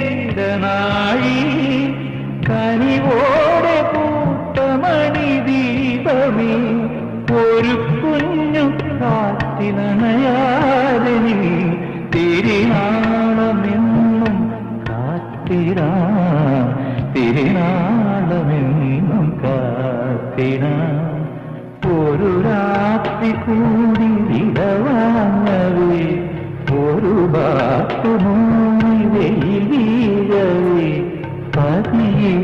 നിഴലീഴുതെന്നാഴി കനിവോടെ പൂത്തമണി ദീപമേ ഒരു കുഞ്ഞു കാറ്റിനണയാതെ നീ തിരിനാളമെന്നും കാത്തിരാ തിരിനാളമെന്നും കാത്തിരാ ഒരു രാത്രി കൂടി വിടവാങ്ങവേ ഒരു ബാത്തുമൂടി വെയിൽ വീഴവേ പതിയെ